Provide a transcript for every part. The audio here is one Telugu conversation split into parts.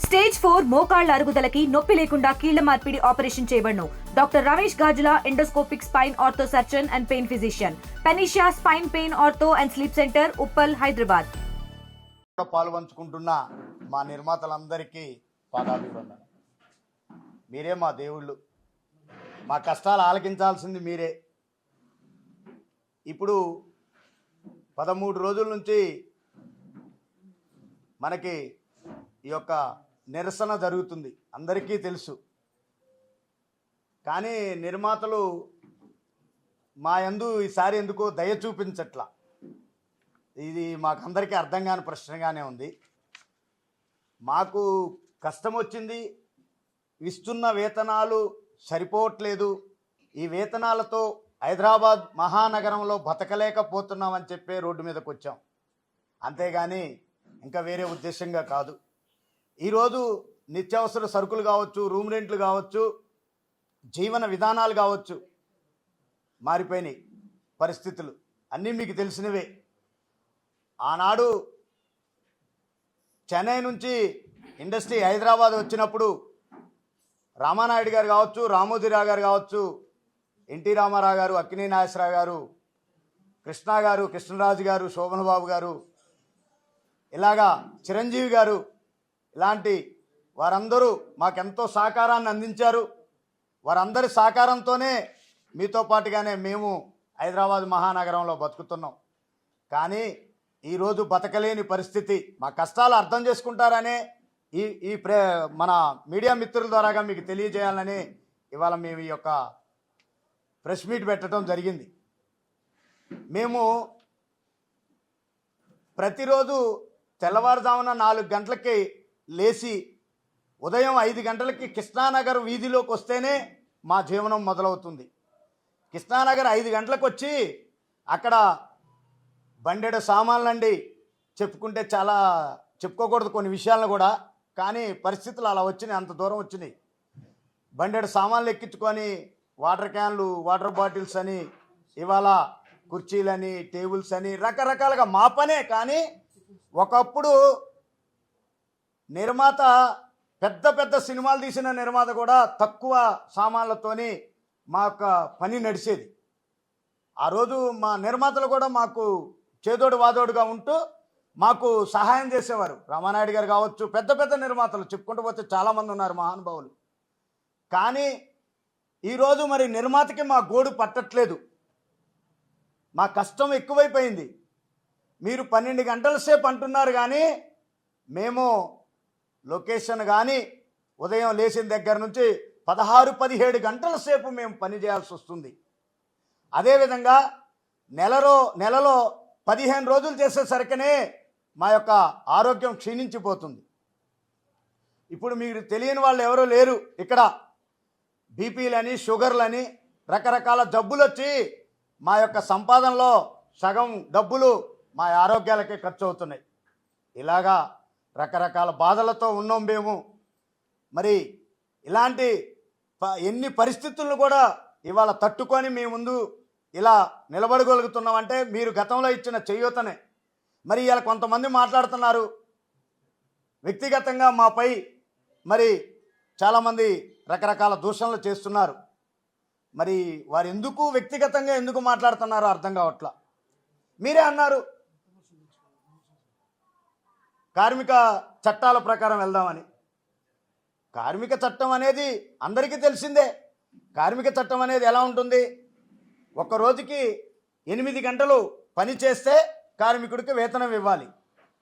స్టేజ్ 4 మోకాళ్ల అరుగుదలకి నొప్పి లేకుండా కీళ్ల మార్పిడి ఆపరేషన్ చేయబడును. Doctor Ramesh Gajula, endoscopic spine ortho surgeon and pain physician, Panacea spine pain ortho and sleep centre, Uppal, Hyderabad. పాల్పంచుకుంటున్న మా నిర్మాతలందరికీ పాదాభివందనం. మీరే మా దేవుళ్ళు, మా కష్టాలు ఆలకించాల్సింది మీరే. ఇప్పుడు 13 రోజుల నుంచి మనకి ఈ యొక్క నిరసన జరుగుతుంది, అందరికీ తెలుసు. కానీ నిర్మాతలు మా యందు ఈసారి ఎందుకో దయ చూపించట్లా. ఇది మాకందరికీ అర్థం కాని ప్రశ్నగానే ఉంది. మాకు కష్టం వచ్చింది, ఇస్తున్న వేతనాలు సరిపోవట్లేదు, ఈ వేతనాలతో హైదరాబాద్ మహానగరంలో బతకలేకపోతున్నామని చెప్పే రోడ్డు మీదకి వచ్చాం. అంతేగాని ఇంకా వేరే ఉద్దేశంగా కాదు. ఈరోజు నిత్యావసర సరుకులు కావచ్చు, రూమ్ రెంట్లు కావచ్చు, జీవన విధానాలు కావచ్చు, మారిపోయినాయి పరిస్థితులు, అన్నీ మీకు తెలిసినవే. ఆనాడు చెన్నై నుంచి ఇండస్ట్రీ హైదరాబాద్ వచ్చినప్పుడు రామానాయుడు గారు కావచ్చు, రామోజీరావు గారు కావచ్చు, ఎన్టీ రామారావు గారు, అక్కినేని నాగేశ్వరరావు గారు, కృష్ణ గారు, కృష్ణరాజు గారు, శోభన్ బాబు గారు, ఇలాగా చిరంజీవి గారు, ఇలాంటి వారందరూ మాకెంతో సహకారాన్ని అందించారు. వారందరి సహకారంతోనే మీతో పాటుగానే మేము హైదరాబాద్ మహానగరంలో బతుకుతున్నాం. కానీ ఈరోజు బతకలేని పరిస్థితి. మా కష్టాలు అర్థం చేసుకుంటారనే ఈ మన మీడియా మిత్రుల ద్వారాగా మీకు తెలియజేయాలని ఇవాళ మేము ఈ యొక్క ప్రెస్ మీట్ పెట్టడం జరిగింది. మేము ప్రతిరోజు తెల్లవారుజామున 4 గంటలకి లేచి ఉదయం 5 గంటలకి కృష్ణానగర్ వీధిలోకి వస్తేనే మా జీవనం మొదలవుతుంది. కృష్ణానగర్ 5 గంటలకు వచ్చి అక్కడ బండెడు సామాన్లండి, చెప్పుకుంటే చాలా చెప్పుకోకూడదు కొన్ని విషయాలను కూడా, కానీ పరిస్థితులు అలా వచ్చినాయి, అంత దూరం వచ్చినాయి. బండెడు సామాన్లు ఎక్కించుకొని వాటర్ క్యాన్లు, వాటర్ బాటిల్స్ అని, ఇవాళ కుర్చీలని, టేబుల్స్ అని రకరకాలుగా మా పనే. కానీ ఒకప్పుడు నిర్మాత పెద్ద పెద్ద సినిమాలు తీసిన నిర్మాత కూడా తక్కువ సామాన్లతోని మా యొక్క పని నడిచేది. ఆ రోజు మా నిర్మాతలు కూడా మాకు చేదోడు వాదోడుగా ఉంటూ మాకు సహాయం చేసేవారు. రామానాయుడు గారు కావచ్చు, పెద్ద పెద్ద నిర్మాతలు చెప్పుకుంటూ పోతే చాలామంది ఉన్నారు మహానుభావులు. కానీ ఈరోజు మరి నిర్మాతకి మా గోడు పట్టట్లేదు, మా కష్టం ఎక్కువైపోయింది. మీరు 12 గంటల సేపు అంటున్నారు, కానీ మేము లొకేషన్ కానీ ఉదయం లేచిన దగ్గర నుంచి 16-17 గంటల సేపు మేము పని చేయాల్సి వస్తుంది. అదేవిధంగా నెలలో 15 రోజులు చేసేసరికనే మా యొక్క ఆరోగ్యం క్షీణించిపోతుంది. ఇప్పుడు మీరు తెలియని వాళ్ళు ఎవరూ లేరు ఇక్కడ. బీపీలని, షుగర్లని, రకరకాల జబ్బులు వచ్చి మా యొక్క సంపాదనలో సగం డబ్బులు మా ఆరోగ్యాలకే ఖర్చు అవుతున్నాయి. ఇలాగా రకరకాల బాధలతో ఉన్నాం మేము. మరి ఇలాంటి ఎన్ని పరిస్థితులను కూడా ఇవాళ తట్టుకొని మీ ముందు ఇలా నిలబడగలుగుతున్నామంటే మీరు గతంలో ఇచ్చిన చేయూతనే. మరి ఇలా కొంతమంది మాట్లాడుతున్నారు వ్యక్తిగతంగా మాపై, మరి చాలామంది రకరకాల దూషణలు చేస్తున్నారు. మరి వారు ఎందుకు వ్యక్తిగతంగా ఎందుకు మాట్లాడుతున్నారో అర్థం కావట్లా. మీరే అన్నారు కార్మిక చట్టాల ప్రకారం వెళ్దామని. కార్మిక చట్టం అనేది అందరికీ తెలిసిందే. కార్మిక చట్టం అనేది ఎలా ఉంటుంది? ఒక రోజుకి 8 గంటలు పని చేస్తే కార్మికుడికి వేతనం ఇవ్వాలి.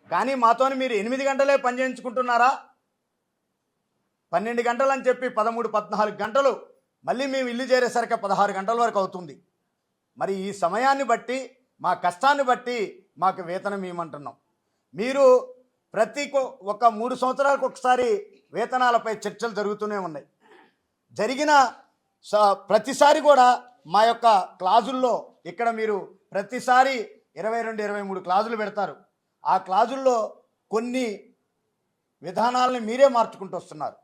కానీ మాతోని మీరు 8 గంటలే పని చేయించుకుంటున్నారా? 12 గంటలు అని చెప్పి 13-14 గంటలు, మళ్ళీ మేము ఇల్లు చేరేసరికి 16 గంటల వరకు అవుతుంది. మరి ఈ సమయాన్ని బట్టి, మా కష్టాన్ని బట్టి మాకు వేతనం ఇవ్వమంటున్నాం. మీరు ఒక 3 సంవత్సరాలకు ఒకసారి వేతనాలపై చర్చలు జరుగుతూనే ఉన్నాయి. జరిగిన ప్రతిసారి కూడా మా యొక్క క్లాజుల్లో ఇక్కడ మీరు ప్రతిసారి 22-23 క్లాజులు పెడతారు. ఆ క్లాజుల్లో కొన్ని విధానాలని మీరే మార్చుకుంటూ వస్తున్నారు.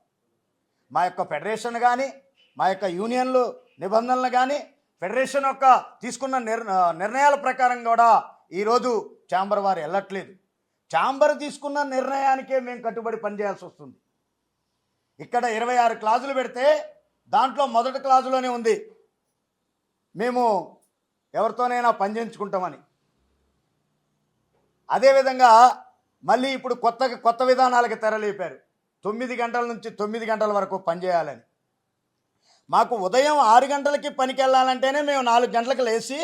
మా యొక్క ఫెడరేషన్ కానీ, మా యొక్క యూనియన్లు నిబంధనలు కానీ, ఫెడరేషన్ యొక్క తీసుకున్న నిర్ణయాల ప్రకారం కూడా ఈరోజు ఛాంబర్ వారు వెళ్ళట్లేదు. ఛాంబర్ తీసుకున్న నిర్ణయానికే మేము కట్టుబడి పనిచేయాల్సి వస్తుంది. ఇక్కడ 26 క్లాజులు పెడితే దాంట్లో మొదటి క్లాజులోనే ఉంది మేము ఎవరితోనైనా పని చేయించుకుంటామని. అదేవిధంగా మళ్ళీ ఇప్పుడు కొత్త విధానాలకు తెరలేపారు. 9 గంటల నుంచి 9 గంటల వరకు పనిచేయాలని. మాకు ఉదయం 6 గంటలకి పనికి వెళ్ళాలంటేనే మేము 4 గంటలకు లేచి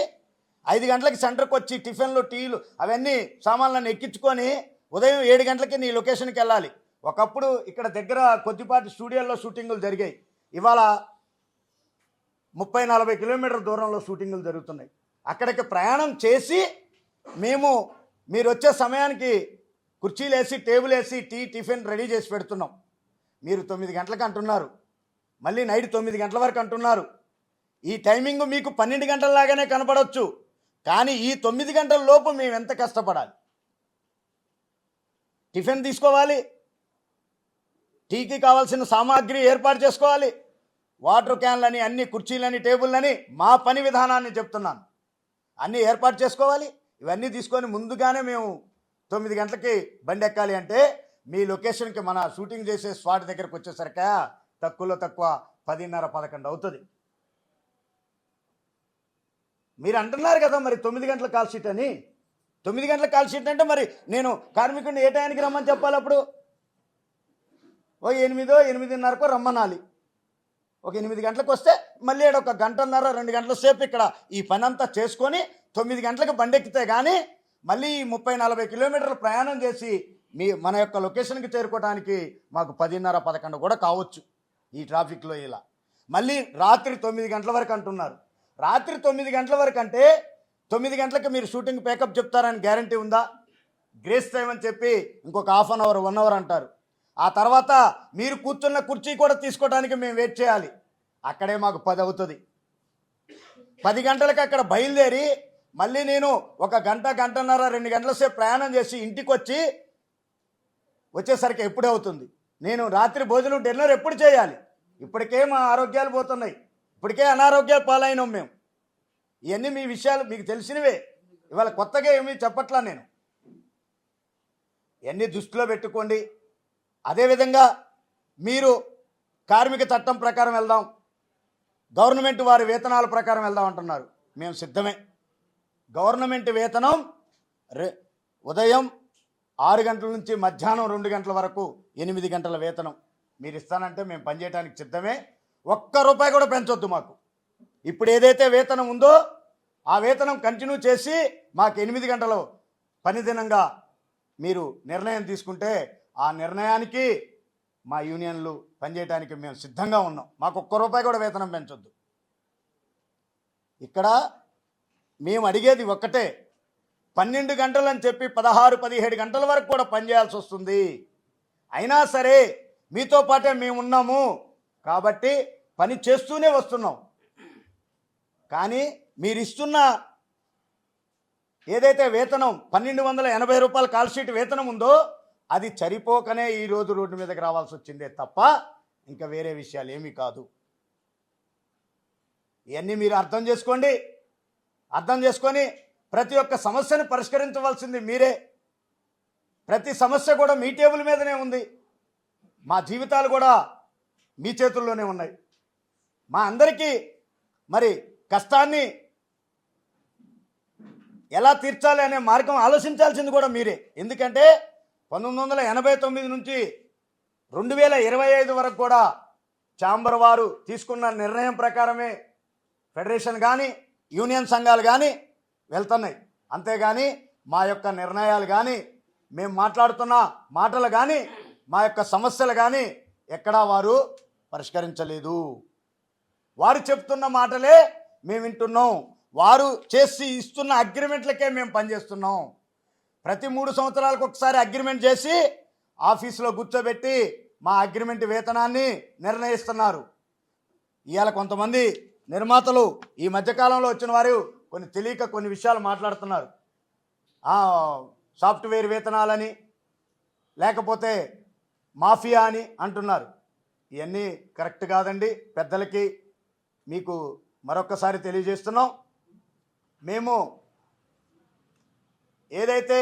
5 గంటలకి సెంటర్కి వచ్చి టిఫిన్లు టీలు అవన్నీ సామాన్లను ఎక్కించుకొని ఉదయం 7 గంటలకి నీ లొకేషన్కి వెళ్ళాలి. ఒకప్పుడు ఇక్కడ దగ్గర కొద్దిపాటి స్టూడియోల్లో షూటింగులు జరిగాయి. ఇవాళ 30-40 కిలోమీటర్ల దూరంలో షూటింగులు జరుగుతున్నాయి. అక్కడికి ప్రయాణం చేసి మీరు వచ్చే సమయానికి కుర్చీలు వేసి టేబుల్ వేసి టిఫిన్ రెడీ చేసి పెడుతున్నాం. మీరు 9 గంటలకు అంటున్నారు, మళ్ళీ నైట్ 9 గంటల వరకు అంటున్నారు. ఈ టైమింగ్ మీకు 12 గంటలలాగానే కనపడవచ్చు, కానీ ఈ 9 గంటల లోపు మేము ఎంత కష్టపడాలి. టిఫిన్ తీసుకోవాలి, టీకి కావాల్సిన సామాగ్రి ఏర్పాటు చేసుకోవాలి, వాటర్ క్యాన్లని అన్ని కుర్చీలని టేబుల్లని మా పని విధానాన్ని చెప్తున్నాను, అన్నీ ఏర్పాటు చేసుకోవాలి. ఇవన్నీ తీసుకొని ముందుగానే మేము 9 గంటలకి బండి ఎక్కాలి అంటే మీ లొకేషన్కి మన షూటింగ్ చేసే స్పాట్ దగ్గరకు వచ్చేసరికి తక్కువలో తక్కువ 10:30-11 అవుతుంది. మీరు అంటున్నారు కదా మరి 9 గంటల కాల్ షీట్ అని. 9 గంటల కాల్ షీట్ అంటే మరి నేను కార్మికుడిని ఏ టైంకి రమ్మని చెప్పాలి? అప్పుడు 8-8:30 రమ్మనాలి. ఒక 8 గంటలకు వస్తే మళ్ళీ ఒక 1:30 2 గంటల సేపు ఇక్కడ ఈ పని అంతా చేసుకొని 9 గంటలకు బండెక్కితే కానీ మళ్ళీ 30-40 కిలోమీటర్లు ప్రయాణం చేసి మన యొక్క లొకేషన్కి చేరుకోవడానికి మాకు 10:30-11 కూడా కావచ్చు ఈ ట్రాఫిక్లో. ఇలా మళ్ళీ రాత్రి 9 గంటల వరకు అంటున్నారు. రాత్రి 9 గంటల వరకు అంటే 9 గంటలకు మీరు షూటింగ్ పేకప్ చెప్తారని గ్యారంటీ ఉందా? గ్రేస్ టైం అని చెప్పి ఇంకొక హాఫ్ అన్ అవర్ 1 అవర్ అంటారు. ఆ తర్వాత మీరు కూర్చున్న కుర్చీ కూడా తీసుకోవడానికి మేము వెయిట్ చేయాలి. అక్కడే మాకు 10 అవుతుంది. 10 గంటలకు అక్కడ బయలుదేరి మళ్ళీ నేను ఒక గంటన్నర 2 గంటల సేపు ప్రయాణం చేసి ఇంటికి వచ్చేసరికి ఎప్పుడే అవుతుంది. నేను రాత్రి భోజనం డిన్నర్ ఎప్పుడు చేయాలి? ఇప్పటికే మా ఆరోగ్యాలు పోతున్నాయి, ఇప్పటికే అనారోగ్యాలు పాలైనాం మేము. ఇవన్నీ మీ విషయాలు మీకు తెలిసినవే, ఇవాళ కొత్తగా ఏమీ చెప్పట్లా నేను. ఇవన్నీ దృష్టిలో పెట్టుకోండి. అదేవిధంగా మీరు కార్మిక చట్టం ప్రకారం వెళ్దాం, గవర్నమెంట్ వారి వేతనాల ప్రకారం వెళ్దాం అంటున్నారు. మేము సిద్ధమే. గవర్నమెంట్ వేతనం ఉదయం 6 గంటల నుంచి మధ్యాహ్నం 2 గంటల వరకు 8 గంటల వేతనం మీరు ఇస్తానంటే మేము పనిచేయడానికి సిద్ధమే. ₹1 కూడా పెంచొద్దు మాకు. ఇప్పుడు ఏదైతే వేతనం ఉందో ఆ వేతనం కంటిన్యూ చేసి మాకు 8 గంటలు పని దినంగా మీరు నిర్ణయం తీసుకుంటే ఆ నిర్ణయానికి మా యూనియన్లు పనిచేయడానికి మేము సిద్ధంగా ఉన్నాం. మాకు ₹1 కూడా వేతనం పెంచొద్దు. ఇక్కడ మేము అడిగేది ఒక్కటే, 12 గంటలు అని చెప్పి 16-17 గంటల వరకు కూడా పనిచేయాల్సి వస్తుంది. అయినా సరే మీతో పాటే మేము ఉన్నాము కాబట్టి పని చేస్తూనే వస్తున్నాం. కానీ మీరు ఇస్తున్న ఏదైతే వేతనం ₹1,280 కాల్ షీట్ వేతనం ఉందో అది సరిపోకనే ఈరోజు రోడ్డు మీదకి రావాల్సి వచ్చిందే తప్ప ఇంకా వేరే విషయాలు ఏమీ కాదు. ఇవన్నీ మీరు అర్థం చేసుకోండి. అర్థం చేసుకొని ప్రతి ఒక్క సమస్యను పరిష్కరించవలసింది మీరే. ప్రతి సమస్య కూడా మీ టేబుల్ మీదనే ఉంది. మా జీవితాలు కూడా మీ చేతుల్లోనే ఉన్నాయి. మా అందరికీ మరి కష్టాన్ని ఎలా తీర్చాలి అనే మార్గం ఆలోచించాల్సింది కూడా మీరే. ఎందుకంటే 1989 నుంచి 2025 వరకు కూడా ఛాంబర్ వారు తీసుకున్న నిర్ణయం ప్రకారమే ఫెడరేషన్ కానీ యూనియన్ సంఘాలు కానీ వెళ్తున్నాయి. అంతేగాని మా యొక్క నిర్ణయాలు కానీ మేము మాట్లాడుతున్న మాటలు కానీ మా యొక్క సమస్యలు కానీ ఎక్కడా వారు పరిష్కరించలేదు. వారు చెప్తున్న మాటలే మేము వింటున్నాం. వారు చేసి ఇస్తున్న అగ్రిమెంట్లకే మేము పనిచేస్తున్నాం. ప్రతి 3 సంవత్సరాలకు ఒకసారి అగ్రిమెంట్ చేసి ఆఫీసులో కూర్చోబెట్టి మా అగ్రిమెంట్ వేతనాన్ని నిర్ణయిస్తున్నారు. ఇవాళ కొంతమంది నిర్మాతలు ఈ మధ్యకాలంలో వచ్చిన వారు తెలియక కొన్ని విషయాలు మాట్లాడుతున్నారు. సాఫ్ట్వేర్ వేతనాలని లేకపోతే మాఫియా అని అంటున్నారు. ఇవన్నీ కరెక్ట్ కాదండి. పెద్దలకి మీకు మరొక్కసారి తెలియజేస్తున్నాం. మేము ఏదైతే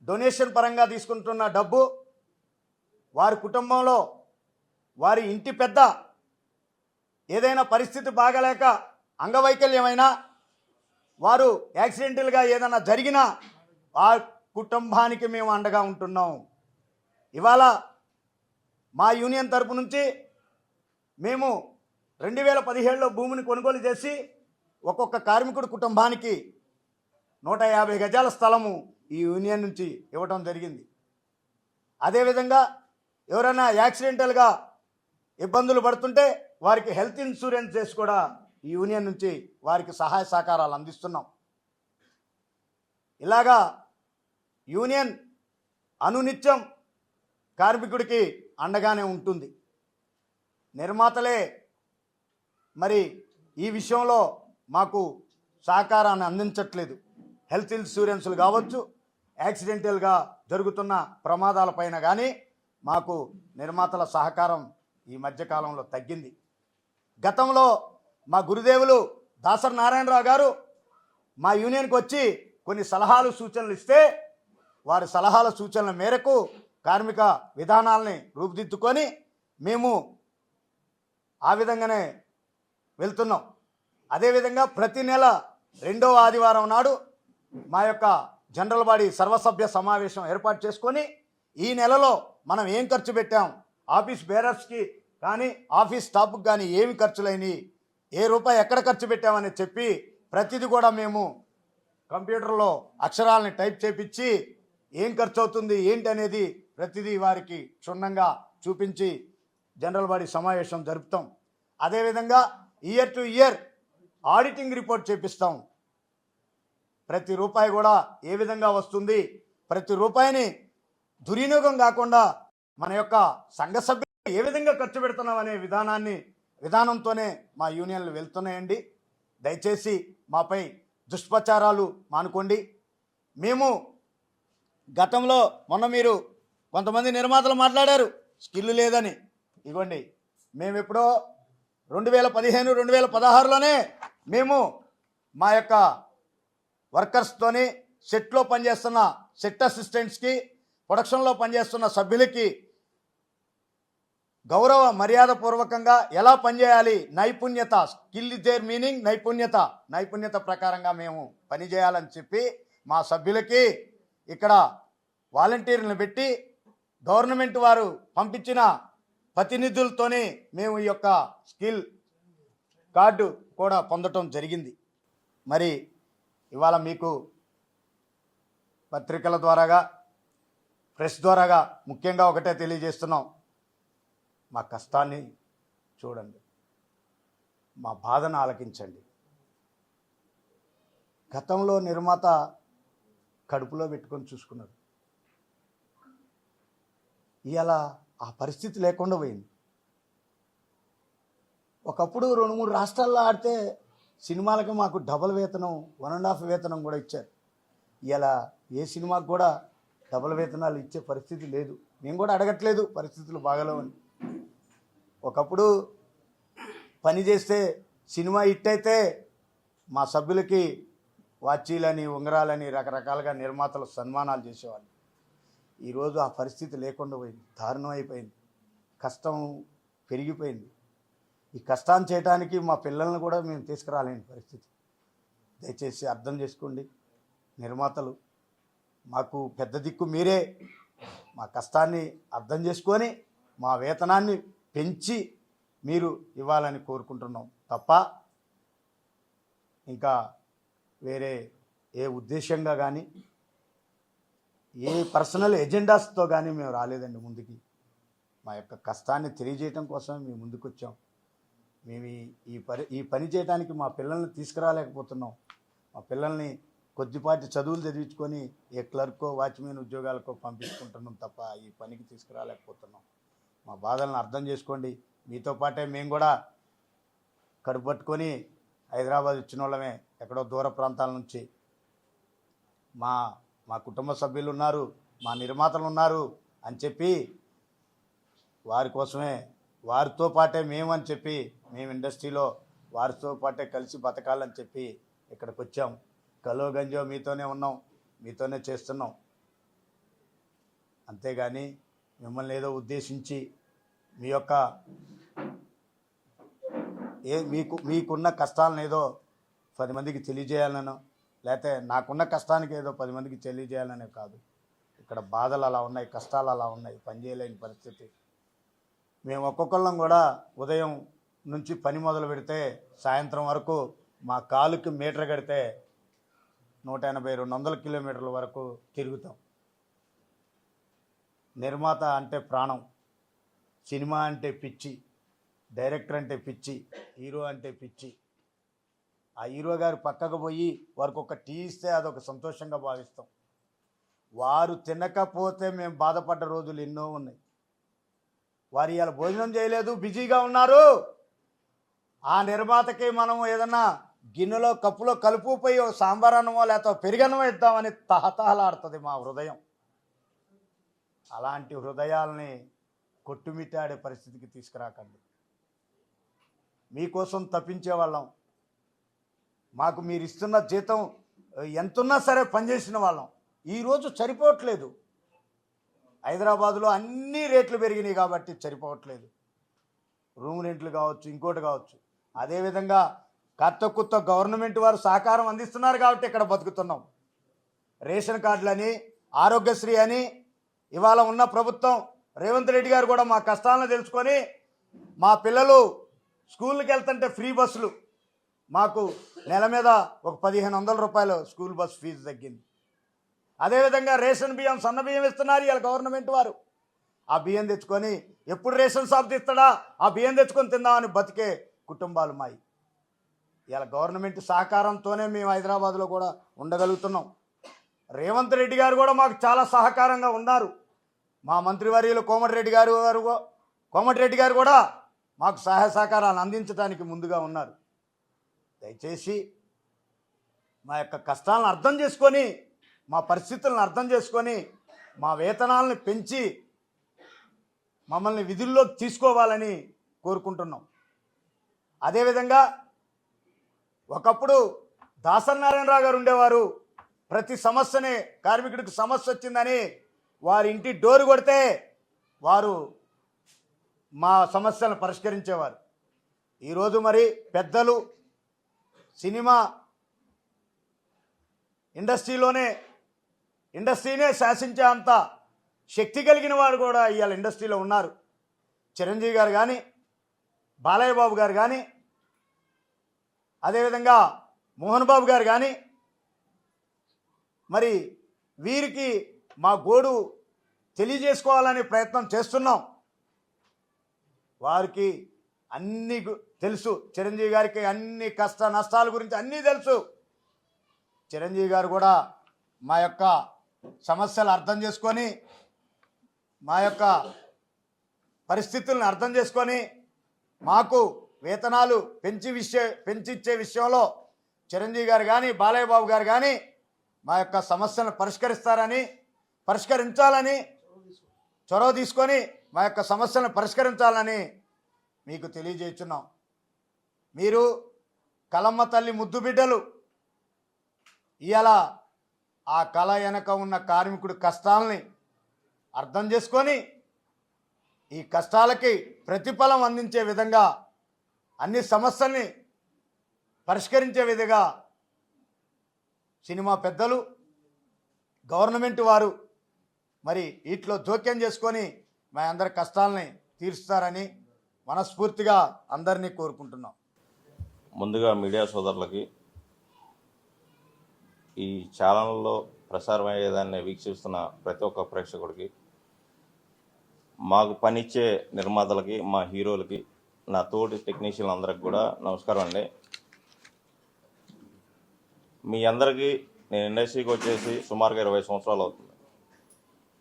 డొనేషన్ పరంగా తీసుకుంటున్న డబ్బు వారి కుటుంబంలో వారి ఇంటి పెద్ద ఏదైనా పరిస్థితి బాగలేక అంగవైకల్యమైనా వారు యాక్సిడెంటల్గా ఏదైనా జరిగినా ఆ కుటుంబానికి మేము అండగా ఉంటున్నాం. ఇవాళ మా యూనియన్ తరపు నుంచి మేము 2017లో భూమిని కొనుగోలు చేసి ఒక్కొక్క కార్మికుడి కుటుంబానికి 150 గజాల స్థలము ఈ యూనియన్ నుంచి ఇవ్వడం జరిగింది. అదేవిధంగా ఎవరైనా యాక్సిడెంటల్గా ఇబ్బందులు పడుతుంటే వారికి హెల్త్ ఇన్సూరెన్స్ చేసి కూడా ఈ యూనియన్ నుంచి వారికి సహాయ సహకారాలు అందిస్తున్నాం. ఇలాగా యూనియన్ అనునిత్యం కార్మికుడికి అండగానే ఉంటుంది. నిర్మాతలే మరి ఈ విషయంలో మాకు సహకారాన్ని అందించట్లేదు. హెల్త్ ఇన్సూరెన్సులు కావచ్చు, యాక్సిడెంటల్గా జరుగుతున్న ప్రమాదాలపైన కానీ మాకు నిర్మాతల సహకారం ఈ మధ్యకాలంలో తగ్గింది. గతంలో మా గురుదేవులు దాసరి నారాయణరావు గారు మా యూనియన్కి వచ్చి కొన్ని సలహాలు సూచనలు ఇస్తే వారి సలహాల సూచనల మేరకు కార్మిక విధానాలని రూపుదిద్దుకొని మేము ఆ విధంగానే వెళ్తున్నాం. అదేవిధంగా ప్రతి నెల 2వ ఆదివారం నాడు మా యొక్క జనరల్ బాడీ సర్వసభ్య సమావేశం ఏర్పాటు చేసుకొని ఈ నెలలో మనం ఏం ఖర్చు పెట్టాం, ఆఫీస్ బేరర్స్కి కానీ ఆఫీస్ స్టాఫ్కి కానీ ఏమి ఖర్చులైనవి, ఏ రూపాయి ఎక్కడ ఖర్చు పెట్టామని చెప్పి ప్రతిదీ కూడా మేము కంప్యూటర్లో అక్షరాలని టైప్ చేపించి ఏం ఖర్చు అవుతుంది ఏంటి అనేది ప్రతిదీ వారికి క్షుణ్ణంగా చూపించి జనరల్ బాడీ సమావేశం జరుపుతాం. అదేవిధంగా year to year auditing report చేపిస్తాం. ప్రతి రూపాయి కూడా ఏ విధంగా వస్తుంది, ప్రతి రూపాయిని దుర్వినియోగం కాకుండా మన యొక్క సంఘ సభ్యులు ఏ విధంగా ఖర్చు పెడుతున్నాం అనే విధానంతోనే మా యూనియన్లు వెళ్తున్నాయండి. దయచేసి మాపై దుష్ప్రచారాలు మానుకోండి. మేము గతంలో మొన్న మీరు కొంతమంది నిర్మాతలు మాట్లాడారు స్కిల్ లేదని. ఇవ్వండి, మేము ఎప్పుడో 2015, 2016లోనే మేము మా యొక్క వర్కర్స్తోని సెట్లో పనిచేస్తున్న సెట్ అసిస్టెంట్స్కి, ప్రొడక్షన్లో పనిచేస్తున్న సభ్యులకి గౌరవ మర్యాదపూర్వకంగా ఎలా పనిచేయాలి, నైపుణ్యత, స్కిల్ ఇస్ దేర్ మీనింగ్ నైపుణ్యత ప్రకారంగా మేము పనిచేయాలని చెప్పి మా సభ్యులకి ఇక్కడ వాలంటీర్లను పెట్టి గవర్నమెంట్ వారు పంపించిన ప్రతినిధులతోనే మేము ఈ యొక్క స్కిల్ కార్డు కూడా పొందటం జరిగింది. మరి ఇవాళ మీకు పత్రికల ద్వారాగా, ప్రెస్ ద్వారాగా ముఖ్యంగా ఒకటే తెలియజేస్తున్నాం, మా కష్టాన్ని చూడండి, మా బాధను ఆలకించండి. గతంలో నిర్మాత కడుపులో పెట్టుకొని చూసుకున్నారు. ఇవాళ ఆ పరిస్థితి లేకుండా పోయింది. ఒకప్పుడు 2-3 రాష్ట్రాల్లో ఆడితే సినిమాలకి మాకు డబల్ వేతనం, 1.5 వేతనం కూడా ఇచ్చారు. ఇలా ఏ సినిమాకు కూడా డబల్ వేతనాలు ఇచ్చే పరిస్థితి లేదు. మేము కూడా అడగట్లేదు, పరిస్థితులు బాగలేవని. ఒకప్పుడు పని చేస్తే సినిమా హిట్ అయితే మా సభ్యులకి వాచీలని, ఉంగరాలని రకరకాలుగా నిర్మాతలు సన్మానాలు చేసేవాళ్ళు. ఈరోజు ఆ పరిస్థితి లేకుండా పోయింది, దారుణం అయిపోయింది, కష్టం పెరిగిపోయింది. ఈ కష్టాన్ని చేయడానికి మా పిల్లల్ని కూడా మేము తీసుకురాలేని పరిస్థితి. దయచేసి అర్థం చేసుకోండి నిర్మాతలు, మాకు పెద్ద దిక్కు మీరే. మా కష్టాన్ని అర్థం చేసుకొని మా వేతనాన్ని పెంచి మీరు ఇవ్వాలని కోరుకుంటున్నాం తప్ప ఇంకా వేరే ఏ ఉద్దేశంగా కానీ ఏ పర్సనల్ ఎజెండాస్తో కానీ మేము రాలేదండి ముందుకి. మా యొక్క కష్టాన్ని తెలియజేయటం కోసమే మేము ముందుకు వచ్చాం. మేము ఈ పని చేయడానికి మా పిల్లల్ని తీసుకురాలేకపోతున్నాం. మా పిల్లల్ని కొద్దిపాటి చదువులు చదివించుకొని ఏ క్లర్కో, వాచ్మెన్ ఉద్యోగాలకో పంపించుకుంటున్నాం తప్ప ఈ పనికి తీసుకురాలేకపోతున్నాం. మా బాధలను అర్థం చేసుకోండి. మీతో పాటే మేము కూడా కడుపు పట్టుకొని హైదరాబాద్ వచ్చిన వాళ్ళమే, ఎక్కడో దూర ప్రాంతాల నుంచి. మా కుటుంబ సభ్యులు ఉన్నారు, మా నిర్మాతలు ఉన్నారు అని చెప్పి వారి కోసమే, వారితో పాటే మేము అని చెప్పి, మేము ఇండస్ట్రీలో వారితో పాటే కలిసి బతకాలని చెప్పి ఇక్కడికి వచ్చాం. కలో గంజో మీతోనే ఉన్నాం, మీతోనే చేస్తున్నాం. అంతేగాని మిమ్మల్ని ఏదో ఉద్దేశించి మీ యొక్క మీకున్న కష్టాలను ఏదో 10 మందికి తెలియజేయాలనో, లేకపోతే నాకున్న కష్టానికి ఏదో 10 మందికి తెలియజేయాలనే కాదు. ఇక్కడ బాధలు అలా ఉన్నాయి, కష్టాలు అలా ఉన్నాయి, పనిచేయలేని పరిస్థితి. మేము ఒక్కొక్కళ్ళం కూడా ఉదయం నుంచి పని మొదలు పెడితే సాయంత్రం వరకు మా కాలుకి మీటర్ కడితే 180-200 కిలోమీటర్ల వరకు తిరుగుతాం. నిర్మాత అంటే ప్రాణం, సినిమా అంటే పిచ్చి, డైరెక్టర్ అంటే పిచ్చి, హీరో అంటే పిచ్చి. ఆ హీరో గారు పక్కకు పోయి వారికి ఒక టీ ఇస్తే అదొక సంతోషంగా భావిస్తాం. వారు తినకపోతే మేము బాధపడ్డ రోజులు ఎన్నో ఉన్నాయి. వారు ఇవాళ భోజనం చేయలేదు, బిజీగా ఉన్నారు. ఆ నిర్మాతకి మనం ఏదన్నా గిన్నెలో కప్పులో కలుపుపోయి సాంబార్ అన్నమో లేకపోతే పెరుగన్నమో ఇద్దామని తహతహలాడుతుంది మా హృదయం. అలాంటి హృదయాల్ని కొట్టుమిట్టాడే పరిస్థితికి తీసుకురాకండి. మీకోసం తప్పించే వాళ్ళం. మాకు మీరు ఇస్తున్న జీతం ఎంతున్నా సరే పనిచేసిన వాళ్ళం. ఈరోజు సరిపోవట్లేదు. హైదరాబాదులో అన్ని రేట్లు పెరిగినాయి కాబట్టి సరిపోవట్లేదు. రూమ్ రెంట్లు కావచ్చు, ఇంకోటి కావచ్చు. అదేవిధంగా కొత్త గవర్నమెంట్ వారు సహకారం అందిస్తున్నారు కాబట్టి ఇక్కడ బతుకుతున్నాం. రేషన్ కార్డులని, ఆరోగ్యశ్రీ అని ఇవాళ ఉన్న ప్రభుత్వం రేవంత్ రెడ్డి గారు కూడా మా కష్టాలను తెలుసుకొని మా పిల్లలు స్కూల్కి వెళ్తుంటే ఫ్రీ బస్సులు, మాకు నెల మీద ఒక 1500 రూపాయలు స్కూల్ బస్ ఫీజు తగ్గింది. అదేవిధంగా రేషన్ బియ్యం, సన్న బియ్యం ఇస్తున్నారు ఇవాళ గవర్నమెంట్ వారు. ఆ బియ్యం తెచ్చుకొని ఎప్పుడు రేషన్ షాప్ తీస్తాడా ఆ బియ్యం తెచ్చుకొని తిందామని బతికే కుటుంబాలు మాయి. ఇవాళ గవర్నమెంట్ సహకారంతోనే మేము హైదరాబాద్లో కూడా ఉండగలుగుతున్నాం. రేవంత్ రెడ్డి గారు కూడా మాకు చాలా సహకారంగా ఉన్నారు. మా మంత్రివర్యులు కోమటిరెడ్డి గారు కూడా మాకు సహాయ సహకారాలు అందించడానికి ముందుగా ఉన్నారు. దయచేసి మా యొక్క కష్టాలను అర్థం చేసుకొని, మా పరిస్థితులను అర్థం చేసుకొని, మా వేతనాలను పెంచి మమ్మల్ని విధుల్లోకి తీసుకోవాలని కోరుకుంటున్నాం. అదేవిధంగా ఒకప్పుడు దాసనారాయణరావు గారు ఉండేవారు. ప్రతి సమస్యని, కార్మికుడికి సమస్య వచ్చిందని వారి ఇంటి డోరు కొడితే వారు మా సమస్యలను పరిష్కరించేవారు. ఈరోజు మరి పెద్దలు సినిమా ఇండస్ట్రీనే శాసించే అంత శక్తి కలిగిన వారు కూడా ఇవాళ ఇండస్ట్రీలో ఉన్నారు. చిరంజీవి గారు కానీ, బాలయ్య బాబు గారు కానీ, అదేవిధంగా మోహన్ బాబు గారు కానీ, మరి వీరికి మా గోడు తెలియజేసుకోవాలనే ప్రయత్నం చేస్తున్నాం. వారికి అన్నీ తెలుసు. చిరంజీవి గారికి అన్ని కష్ట నష్టాల గురించి అన్నీ తెలుసు. చిరంజీవి గారు కూడా మా యొక్క సమస్యలు అర్థం చేసుకొని, మా యొక్క పరిస్థితులను అర్థం చేసుకొని మాకు వేతనాలు పెంచిచ్చే విషయంలో చిరంజీవి గారు కానీ, బాలయ్య బాబు గారు కానీ మా యొక్క సమస్యలను పరిష్కరించాలని చొరవ తీసుకొని మా యొక్క సమస్యలను పరిష్కరించాలని మీకు తెలియజేస్తున్నాం. మీరు కలమ్మ తల్లి ముద్దు బిడ్డలు. ఇవాళ ఆ కళ వెనక ఉన్న కార్మికుడి కష్టాలని అర్థం చేసుకొని ఈ కష్టాలకి ప్రతిఫలం అందించే విధంగా, అన్ని సమస్యల్ని పరిష్కరించే విధంగా సినిమా పెద్దలు, గవర్నమెంట్ వారు మరి వీటిలో జోక్యం చేసుకొని మా అందరి కష్టాలని తీరుస్తారని మనస్ఫూర్తిగా అందరినీ కోరుకుంటున్నాం. ముందుగా మీడియా సోదరులకి, ఈ ఛానల్లో ప్రసారమయ్యేదాన్ని వీక్షిస్తున్న ప్రతి ఒక్క ప్రేక్షకుడికి, మాకు పనిచ్చే నిర్మాతలకి, మా హీరోలకి, నా తోటి టెక్నీషియన్ అందరికి కూడా నమస్కారం అండి. మీ అందరికీ నేను ఇండస్ట్రీకి వచ్చేసి సుమారుగా 20 సంవత్సరాలు అవుతుంది.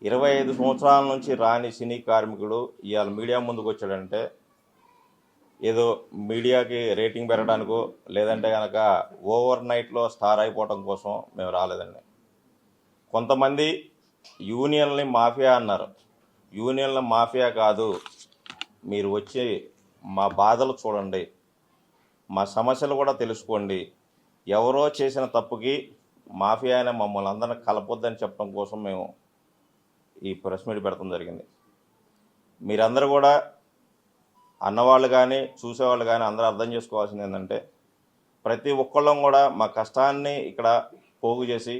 25 సంవత్సరాల నుంచి రాని సినీ కార్మికుడు ఇవాళ మీడియా ముందుకు వచ్చాడంటే ఏదో మీడియాకి రేటింగ్ పెరగడానికో, లేదంటే కనుక ఓవర్ నైట్లో స్టార్ అయిపోవటం కోసం మేము రాలేదండి. కొంతమంది యూనియన్ని మాఫియా అన్నారు. యూనియన్ల మాఫియా కాదు. మీరు వచ్చి మా బాధలు చూడండి, మా సమస్యలు కూడా తెలుసుకోండి. ఎవరో చేసిన తప్పుకి మాఫియా అనే మమ్మల్ని అందరినీ కలపొద్దని చెప్పడం కోసం మేము ఈ ప్రెస్ మీట్ పెడతాం జరిగింది. మీరందరూ కూడా అన్నవాళ్ళు కానీ చూసేవాళ్ళు కానీ అందరూ అర్థం చేసుకోవాల్సింది ఏంటంటే ప్రతి ఒక్కళ్ళం కూడా మా కష్టాన్ని ఇక్కడ పోగు చేసి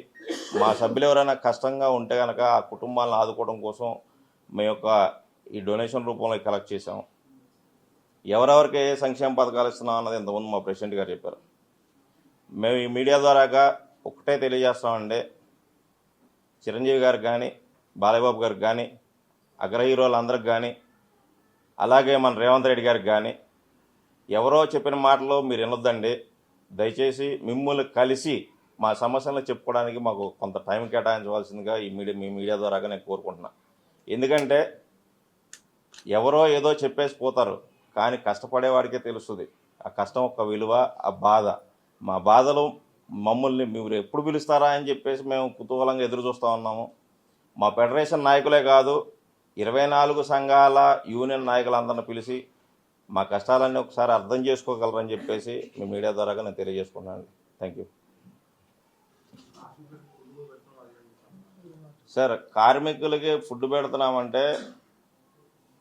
మా సభ్యులు ఎవరైనా కష్టంగా ఉంటే కనుక ఆ కుటుంబాలను ఆదుకోవడం కోసం మేము యొక్క ఈ డొనేషన్ రూపంలో కలెక్ట్ చేసాం. ఎవరెవరికి ఏ సంక్షేమ పథకాలు ఇస్తున్నాం అన్నది ఇంతకుముందు మా ప్రెసిడెంట్ గారు చెప్పారు. మేము ఈ మీడియా ద్వారాగా ఒకటే తెలియజేస్తామండి, చిరంజీవి గారికి కానీ బాలయ్యబాబు గారికి కానీ అగ్ర హీరోలందరికి కానీ అలాగే మన రేవంత్ రెడ్డి గారికి కానీ ఎవరో చెప్పిన మాటలు మీరు వినొద్దండి. దయచేసి మిమ్మల్ని కలిసి మా సమస్యలను చెప్పుకోవడానికి మాకు కొంత టైం కేటాయించవలసిందిగా మీ మీడియా ద్వారాగా నేను కోరుకుంటున్నా. ఎందుకంటే ఎవరో ఏదో చెప్పేసి పోతారు, కానీ కష్టపడేవాడికే తెలుస్తుంది ఆ కష్టం యొక్క విలువ, ఆ బాధ. మా బాధలు మమ్మల్ని మీరు ఎప్పుడు పిలుస్తారా అని చెప్పేసి మేము కుతూహలంగా ఎదురు చూస్తూ ఉన్నాము. మా ఫెడరేషన్ నాయకులే కాదు 24 సంఘాల యూనియన్ నాయకులందరిని పిలిచి మా కష్టాలన్నీ ఒకసారి అర్థం చేసుకోగలరని చెప్పేసి మీ మీడియా ద్వారాగా నేను తెలియజేసుకున్నాను. Thank you sir. కార్మికులకి ఫుడ్ పెడుతున్నామంటే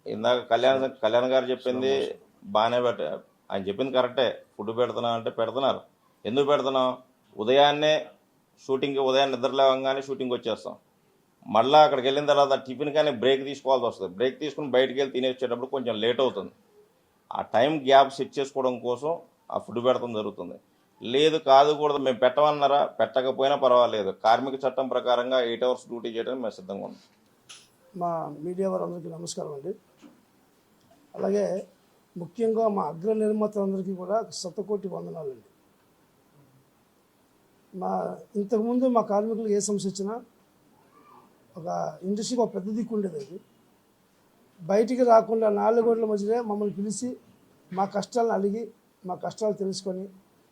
ఇందాక కళ్యాణ్ గారు చెప్పింది బాగానే ఆయన చెప్పింది కరెక్టే. ఫుడ్ పెడుతున్నాం అంటే పెడుతున్నారు. ఎందుకు పెడుతున్నాం? ఉదయాన్నే ఉదయాన్నే నిద్ర లేవగానే షూటింగ్ వచ్చేస్తాం. మళ్ళీ అక్కడికి వెళ్ళిన తర్వాత టిఫిన్ కానీ బ్రేక్ తీసుకోవాల్సి వస్తుంది. బ్రేక్ తీసుకుని బయటికి వెళ్ళి తినేసేటప్పుడు కొంచెం లేట్ అవుతుంది. ఆ టైం గ్యాప్ సెట్ చేసుకోవడం కోసం ఆ ఫుడ్ పెడతాం జరుగుతుంది. లేదు కాదుకూడదు మేము పెట్టమన్నారా, పెట్టకపోయినా పర్వాలేదు, కార్మిక చట్టం ప్రకారంగా 8 hours డ్యూటీ చేయడానికి మేము సిద్ధంగా ఉన్నాం. మా మీడియా వారందరికీ నమస్కారం అండి. అలాగే ముఖ్యంగా మా అగ్ర నిర్మాతలందరికీ కూడా శతకోటి వందనాలండి. ఇంతకుముందు మా కార్మికులకు ఏ సమస్య వచ్చినా ఒక ఇండస్ట్రీకి ఒక పెద్ద దిక్కు ఉండేది. అది బయటికి రాకుండా 4 గోడల మధ్యనే మమ్మల్ని పిలిచి మా కష్టాలను అడిగి మా కష్టాలు తెలుసుకొని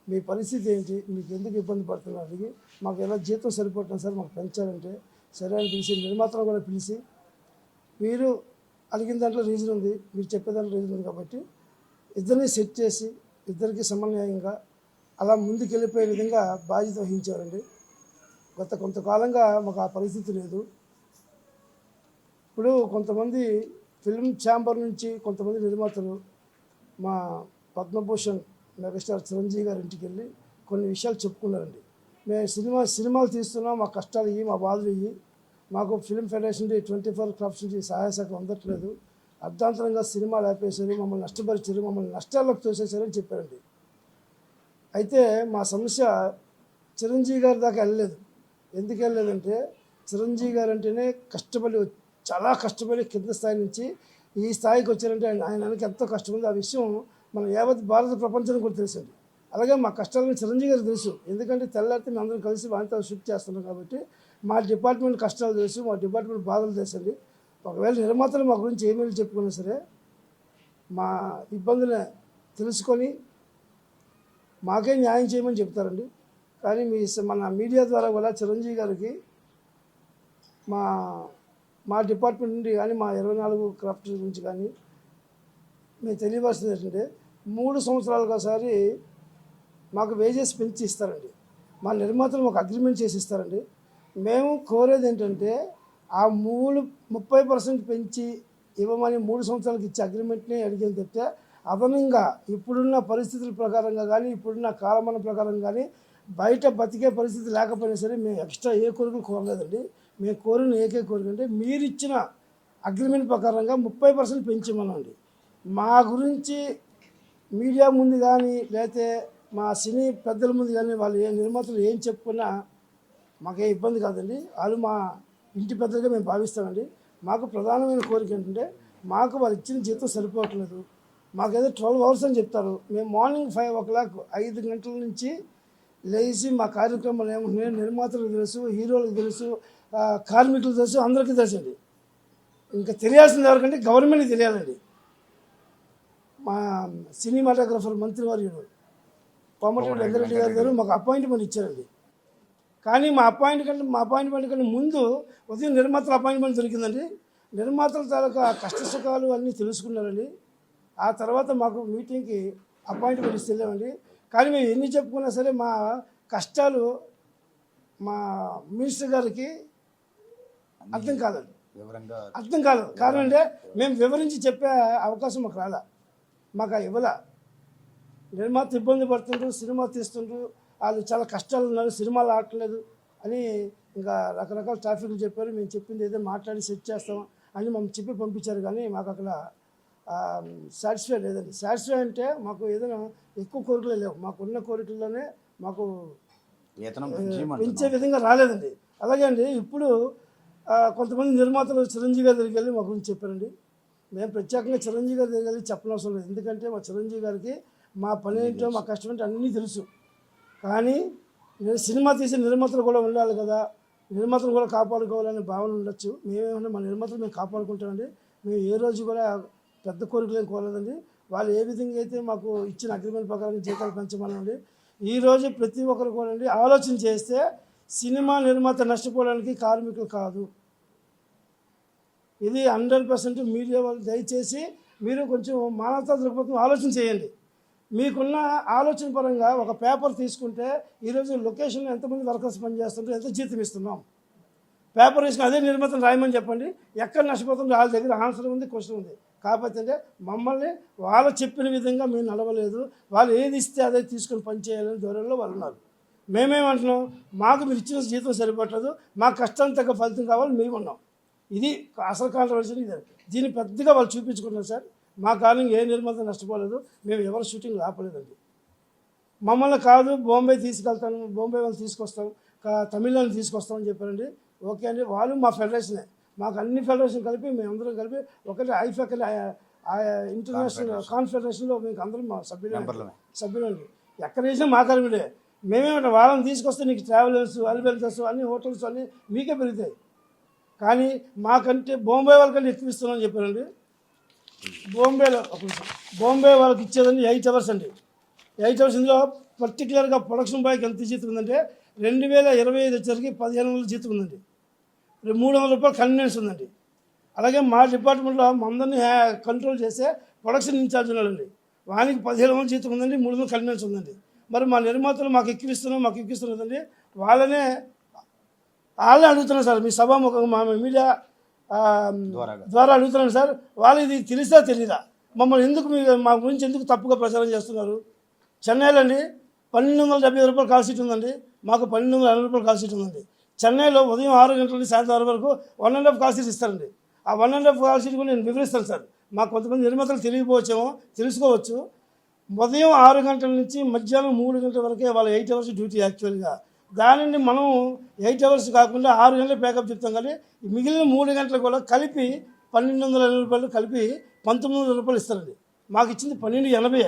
మీ పరిస్థితి ఏంటి, మీకు ఎందుకు ఇబ్బంది పడుతున్నారు అడిగి మాకు ఎలా జీతం సరిపోతుంది సార్ మాకు పెంచాలంటే సరే అని పిలిచి నిర్మాతలు కూడా పిలిచి మీరు అడిగిన దాంట్లో రీజన్ ఉంది, మీరు చెప్పే దాంట్లో రీజన్ ఉంది కాబట్టి ఇద్దరిని సెట్ చేసి ఇద్దరికి సమన్వయంగా అలా ముందుకు వెళ్ళిపోయే విధంగా బాధ్యత వహించారండి. గత కొంతకాలంగా మాకు ఆ పరిస్థితి లేదు. ఇప్పుడు కొంతమంది ఫిల్మ్ ఛాంబర్ నుంచి కొంతమంది నిర్మాతలు మా పద్మభూషణ్ మెగాస్టార్ చిరంజీవి గారి ఇంటికి వెళ్ళి కొన్ని విషయాలు చెప్పుకున్నారండి. మేము సినిమాలు తీస్తున్నాం, మా కష్టాలు ఇవి, మా బాధలు ఇవి, మాకు ఫిల్మ్ ఫెడరేషన్ 24 క్లబ్స్ నుంచి సహాయ శాఖ అందట్లేదు, అర్ధాంతరంగా సినిమాలు ఆపేశారు, మమ్మల్ని నష్టపరిచారు, మమ్మల్ని నష్టాల్లోకి తోసేశారని చెప్పారండి. అయితే మా సమస్య చిరంజీవి గారి దాకా వెళ్ళలేదు. ఎందుకు వెళ్ళలేదంటే చిరంజీవి గారు అంటేనే చాలా కష్టపడి కింద స్థాయి నుంచి ఈ స్థాయికి వచ్చారంటే ఆయనకి ఎంతో కష్టం ఉంది. ఆ విషయం మన యావత్ భారత ప్రపంచానికి కూడా తెలుసండి. అలాగే మా కష్టాలను చిరంజీవి గారికి తెలుసు. ఎందుకంటే తెల్లారితే మేము అందరం కలిసి వాటితో షూట్ చేస్తున్నాం కాబట్టి మా డిపార్ట్మెంట్ కష్టాలు తెలుసు, మా డిపార్ట్మెంట్ బాధలు తెలుసండి. ఒకవేళ నిర్మాతలు మా గురించి ఏమేమి చెప్పుకున్నా సరే మా ఇబ్బందులు తెలుసుకొని మాకే న్యాయం చేయమని చెప్తారండి. కానీ మన మీడియా ద్వారా కూడా చిరంజీవి గారికి మా డిపార్ట్మెంట్ నుండి కానీ మా 24 క్రాఫ్ట్ నుంచి కానీ మేము తెలియవలసింది ఏంటంటే 3 సంవత్సరాలకు ఒకసారి మాకు వేజెస్ పెంచి ఇస్తారండి. మా నిర్మాతలు మాకు అగ్రిమెంట్ చేసి ఇస్తారండి. మేము కోరేది ఏంటంటే ఆ 30% పెంచి ఇవ్వమని 3 సంవత్సరాలకు ఇచ్చే అగ్రిమెంట్ని అడిగేది చెప్తే అదనంగా ఇప్పుడున్న పరిస్థితుల ప్రకారంగా కానీ ఇప్పుడున్న కాలమాన ప్రకారం కానీ బయట బతికే పరిస్థితి లేకపోయినా సరే మేము ఎక్స్ట్రా ఏ కోరికలు కోరలేదండి. మేము కోరిన ఏకే కోరిక అంటే మీరు ఇచ్చిన అగ్రిమెంట్ ప్రకారంగా 30% పెంచమనండి. మా గురించి మీడియా ముందు కానీ లేకపోతే మా సినీ పెద్దల ముందు కానీ వాళ్ళు నిర్మాతలు ఏం చెప్పుకున్నా మాకే ఇబ్బంది కాదండి. వాళ్ళు మా ఇంటి పెద్దలుగా మేము భావిస్తామండి. మాకు ప్రధానమైన కోరిక ఏంటంటే మాకు వాళ్ళు ఇచ్చిన జీతం సరిపోవట్లేదు. మాకేదో 12 hours అని చెప్తారు. మేము మార్నింగ్ 5 o'clock 5 గంటల నుంచి లేచి మా కార్యక్రమాలు ఏముంటున్నాయి నిర్మాతలకు తెలుసు, హీరోలకు తెలుసు, కార్మికులకు తెలుసు, అందరికీ తెలుసండి. ఇంకా తెలియాల్సింది ఎవరికంటే గవర్నమెంట్కి తెలియాలండి. మా సినిమాటోగ్రఫర్ మంత్రివర్యుడు కోమటిరెడ్డి వెంకరెడ్డి గారు మాకు అపాయింట్మెంట్ ఇచ్చారండి. కానీ మా అపాయింట్మెంట్ కంటే ముందు ఉదయం నిర్మాతల అపాయింట్మెంట్ దొరికిందండి. నిర్మాతల తాలూకా కష్ట సుఖాలు అన్నీ తెలుసుకున్నారండి. ఆ తర్వాత మాకు మీటింగ్కి అపాయింట్మెంట్ ఇస్తే వెళ్ళామండి. కానీ మేము ఎన్ని చెప్పుకున్నా సరే మా కష్టాలు మా మినిస్టర్ గారికి అర్థం కాలేదు. కారణం అంటే మేము వివరించి చెప్పే అవకాశం మాకు రాలే. మాకు ఇవ్వలే. నిర్మాత ఇబ్బంది పడుతుండ్రు, సినిమా తీస్తుండ్రు, వాళ్ళు చాలా కష్టాలు ఉన్నారు, సినిమాలు ఆడట్లేదు అని ఇంకా రకరకాల ట్రాఫిక్లు చెప్పారు. మేము చెప్పింది ఏదో మాట్లాడి సెట్ చేస్తాం అని మమ్మల్ని చెప్పి పంపించారు. కానీ మాకు అక్కడ సాటిస్ఫై లేదండి. సాటిస్ఫై అంటే మాకు ఏదైనా ఎక్కువ కోరికలే లేవు, మాకున్న కోరికల్లోనే మాకు పెంచే విధంగా రాలేదండి. అలాగే అండి ఇప్పుడు కొంతమంది నిర్మాతలు చిరంజీవి గారి దగ్గరికి వెళ్ళి మా గురించి చెప్పారండి. మేము ప్రత్యేకంగా చిరంజీవి గారి దగ్గరికి వెళ్ళి చెప్పనవసరం లేదు, ఎందుకంటే మా చిరంజీవి గారికి మా పని ఏంటో మా కష్టం ఏంటో అన్నీ తెలుసు. కానీ సినిమా తీసే నిర్మాతలు కూడా ఉండాలి కదా, నిర్మాతలు కూడా కాపాడుకోవాలనే భావన ఉండొచ్చు. మేమేమన్నా మా నిర్మాతలు మేము కాపాడుకుంటామండి. మేము ఏ రోజు కూడా పెద్ద కోరికలు ఏం కోరలేదండి. వాళ్ళు ఏ విధంగా అయితే మాకు ఇచ్చిన అగ్రిమెంట్ ప్రకారం జీతాలు పెంచమనండి. ఈరోజు ప్రతి ఒక్కరు కూడా అండి ఆలోచన చేస్తే సినిమా నిర్మాత నష్టపోవడానికి కార్మికులు కాదు. ఇది 100% మీడియా వాళ్ళు దయచేసి మీరు కొంచెం మానవతా దృక్పథం ఆలోచన చేయండి. మీకున్న ఆలోచన పరంగా ఒక పేపర్ తీసుకుంటే ఈరోజు లొకేషన్లో ఎంతమంది వర్కర్స్ పనిచేస్తుంటే ఎంత జీతం ఇస్తున్నాం, పేపర్ తీసుకుని అదే నిర్మాతను రాయమని చెప్పండి. ఎక్కడ నష్టపోతుందో వాళ్ళ దగ్గర ఆన్సర్ ఉంది, క్వశ్చన్ ఉంది. కాకపోతే మమ్మల్ని వాళ్ళు చెప్పిన విధంగా మేము నడవలేదు, వాళ్ళు ఏది ఇస్తే అదే తీసుకొని పనిచేయాలని ధోరణిలో వాళ్ళు ఉన్నారు. మేమేమంటున్నాం, మాకు మీరు ఇచ్చిన జీతం సరిపట్టదు, మా కష్టానికి తగ్గ ఫలితం కావాలి మేము ఉన్నాం. ఇది అసలు కాంట్రవర్సీ. ఇది దీన్ని పెద్దగా వాళ్ళు చూపించుకున్నారు సార్. మా కారణంగా ఏ నిర్మాత నష్టపోలేదు, మేము ఎవరు షూటింగ్ ఆపలేదండి. మమ్మల్ని కాదు బాంబే తీసుకెళ్తాను, బాంబే వాళ్ళు తీసుకొస్తాం, తమిళనాడు తీసుకొస్తామని చెప్పారండి. ఓకే అండి, వాళ్ళు మా ఫెడరేషనే, మాకు అన్ని ఫెడరేషన్ కలిపి మేమందరం కలిపి ఒకటి ఐఫెక్ ఇంటర్నేషనల్ కాన్ఫెడరేషన్లో మీకు అందరం మా సభ్యులండి. ఎక్కడ వేసినా మా కార్మికుడే. మేమేమంటే వాళ్ళని తీసుకొస్తే నీకు ట్రావెలర్స్, అలివెల్టర్స్ అన్ని హోటల్స్ అన్నీ మీకే పెరుగుతాయి, కానీ మాకంటే బాంబే వాళ్ళకంటే ఎక్కువ ఇస్తున్నామని చెప్పారండి. బాంబే వాళ్ళకి ఇచ్చేదండి 8 hours అండి. 8 hours ఇందులో పర్టికులర్గా ప్రొడక్షన్ బాయ్కి ఎంత జీతం ఉందంటే 2025 వచ్చేసరికి 1500 జీతం ఉందండి. 300 రూపాయలు కన్వీనియన్స్ ఉందండి. అలాగే మా డిపార్ట్మెంట్లో అందరినీ కంట్రోల్ చేసే ప్రొడక్షన్ ఇన్ఛార్జ్ ఉన్నాడండి, వానికి 1700 జీతం ఉందండి, 300 కన్వీనియన్స్ ఉందండి. మరి మా నిర్మాతలు మాకు ఎక్కిస్తున్నదండి, వాళ్ళే అడుగుతున్నారు సార్. మీ సభాముఖంగా మా మీడియా ద్వారా అడుగుతున్నాను సార్, వాళ్ళు ఇది తెలుసా తెలీదా, మమ్మల్ని ఎందుకు మా గురించి ఎందుకు తప్పుగా ప్రచారం చేస్తున్నారు? చెన్నైలో అండి 1275 రూపాయలు కాల్ షీట్ ఉందండి, మాకు 1260 రూపాయలు కాల్ షీట్ ఉందండి. చెన్నైలో ఉదయం 6 గంటల నుండి సాయంత్రం 6 వరకు 1.5 కాల్ షీట్ ఇస్తారండి. ఆ 1.5 కాల్ షీట్ కూడా నేను వివరిస్తాను సార్. మాకు కొంతమంది నిర్మాతలు తెలియకపోవచ్చేమో, తెలుసుకోవచ్చు. ఉదయం 6 గంటల నుంచి మధ్యాహ్నం 3 గంటల వరకే వాళ్ళ 8 hours డ్యూటీ యాక్చువల్గా. దానిని మనం 8 hours కాకుండా 6 గంటలు ప్యాకప్ చెప్తాం, కానీ మిగిలిన 3 గంటలు కూడా కలిపి 1280 రూపాయలు కలిపి 1900 రూపాయలు ఇస్తారండి. మాకు ఇచ్చింది 1280.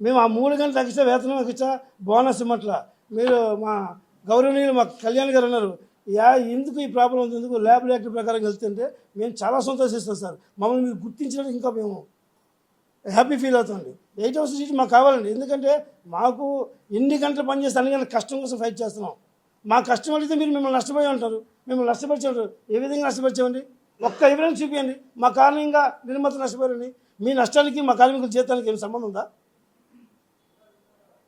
మేము ఆ 3 గంటలు ఎక్స్ట్రా వేతనం ఎక్స్ట్రా బోనస్ ఇవ్వట్లా. మీరు మా గౌరవనీయులు మా కళ్యాణ్ గారు అన్నారు, ఎందుకు ఈ ప్రాబ్లం ఉంది, ఎందుకు ల్యాబ్ యాక్ట్ ప్రకారం వెళ్తుంటే మేము చాలా సంతోషిస్తాం సార్. మమ్మల్ని మీరు గుర్తించినట్టు ఇంకా మేము హ్యాపీ ఫీల్ అవుతుంది. 8 hours సీట్ మాకు కావాలండి, ఎందుకంటే మాకు ఎన్ని గంటలు పనిచేస్తే అన్ని గంటల కష్టం కోసం ఫైట్ చేస్తున్నాం. మా కష్టం అడిగితే మీరు మిమ్మల్ని నష్టపోయి ఉంటారు, మిమ్మల్ని నష్టపరిచే ఉంటారు. ఏ విధంగా నష్టపరిచామండి? ఒక్క ఎవిడెన్స్ చూపించండి మా కారణంగా నిర్మాత నష్టపోయారండి. మీ నష్టానికి మా కార్మికుల జీతానికి ఏమి సంబంధం ఉందా?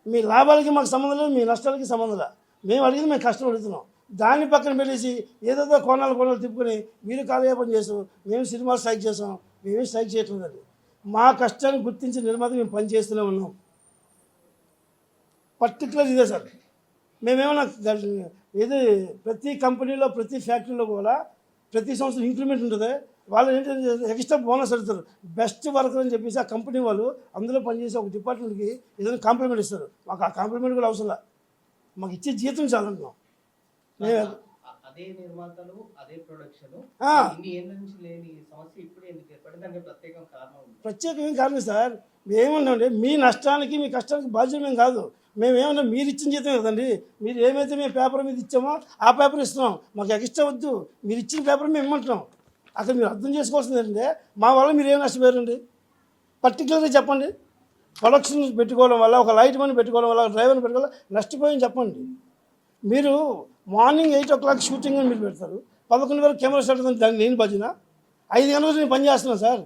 మీ లాభాలకి మాకు సంబంధం లేదు, మీ నష్టాలకి సంబంధం లేదు. మేము అడిగింది మేము కష్టం అడుగుతున్నాం. దాన్ని పక్కన పెట్టేసి ఏదేదో కోణాలు తిప్పుకొని మీరు కాలయాపన చేసాం, మేము సినిమా స్ట్రైక్ చేసాం, మేమేం స్ట్రైక్ చేయట్లేదండి. మా కష్టాన్ని గుర్తించి నిర్మాత మేము పనిచేస్తూనే ఉన్నాం. పర్టికులర్ ఇదే సార్. మేమేమన్నా ఇది ప్రతి కంపెనీలో ప్రతి ఫ్యాక్టరీలో కూడా ప్రతి సంవత్సరం ఇంక్రిమెంట్ ఉంటుంది. వాళ్ళు ఏంటంటే ఎక్స్ట్రా బోనస్ అడుగుతారు. బెస్ట్ వర్కర్ అని చెప్పేసి ఆ కంపెనీ వాళ్ళు అందులో పనిచేసే ఒక డిపార్ట్మెంట్కి ఏదైనా కాంప్లిమెంట్ ఇస్తారు. మాకు ఆ కాంప్లిమెంట్ కూడా అవసరం లేదు, మాకు ఇచ్చే జీతం చాలంటున్నాం. అదే నిర్మాతలు అదే ప్రొడక్షన్ నుంచి లేని సమస్య ఇప్పుడు ఎందుకు ఏర్పడింది? దానికి ప్రత్యేకం ఏం కారణం సార్. మేమేమన్నామండి, మీ నష్టానికి మీ కష్టానికి బాధ్యత మేము కాదు. మేమేమన్నా మీరు ఇచ్చిన జీతం కదండి, మీరు ఏమైతే మేము పేపర్ మీద ఇచ్చామో ఆ పేపర్ ఇస్తున్నాం. మాకు ఎక్స్ట్రా వద్దు, మీరు ఇచ్చిన పేపర్ మేము ఇమ్మంటున్నాం. అక్కడ మీరు అర్థం చేసుకోవాల్సింది ఏంటంటే మా వల్ల మీరు ఏం నష్టపోయారండి పర్టికులర్గా చెప్పండి. ప్రొడక్షన్ పెట్టుకోవడం వల్ల, ఒక లైట్ మని పెట్టుకోవడం వల్ల, డ్రైవర్ని పెట్టుకోవడం నష్టపోయని చెప్పండి. మీరు మార్నింగ్ 8 o'clock షూటింగ్ అని మీరు పెడతారు, 11 వరకు కెమెరా స్టార్ట్ అవుతుంది, దానికి నేను బాధ్యత. 5 గంటల నేను పని చేస్తున్నాను సార్.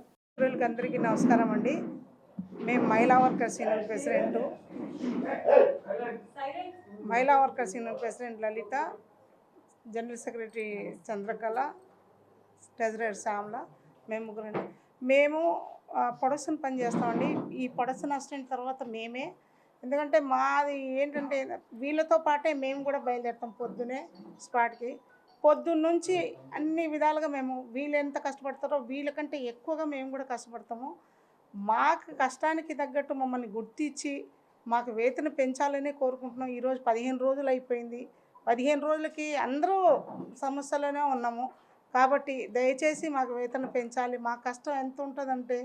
అందరికీ నమస్కారం అండి. మేము మహిళా workers union president Lalitha, general secretary Chandrakala, treasurer Shyamala, మేము ముగ్గురండి. మేము ప్రొడక్షన్ పని చేస్తామండి. ఈ ప్రొడక్షన్ అసిస్టెంట్ తర్వాత మేమే, ఎందుకంటే మాది ఏంటంటే వీళ్ళతో పాటే మేము కూడా బయలుదేరుతాం పొద్దునే స్పాట్కి. పొద్దున్నుంచి అన్ని విధాలుగా మేము వీళ్ళు ఎంత కష్టపడతారో వీళ్ళకంటే ఎక్కువగా మేము కూడా కష్టపడతాము. మాకు కష్టానికి తగ్గట్టు మమ్మల్ని గుర్తించి మాకు వేతన పెంచాలనే కోరుకుంటున్నాం. ఈరోజు 15 రోజులు అయిపోయింది. 15 రోజులకి అందరూ సమస్యలోనే ఉన్నాము. కాబట్టి దయచేసి మాకు వేతన పెంచాలి. మా కష్టం ఎంత ఉంటుందంటే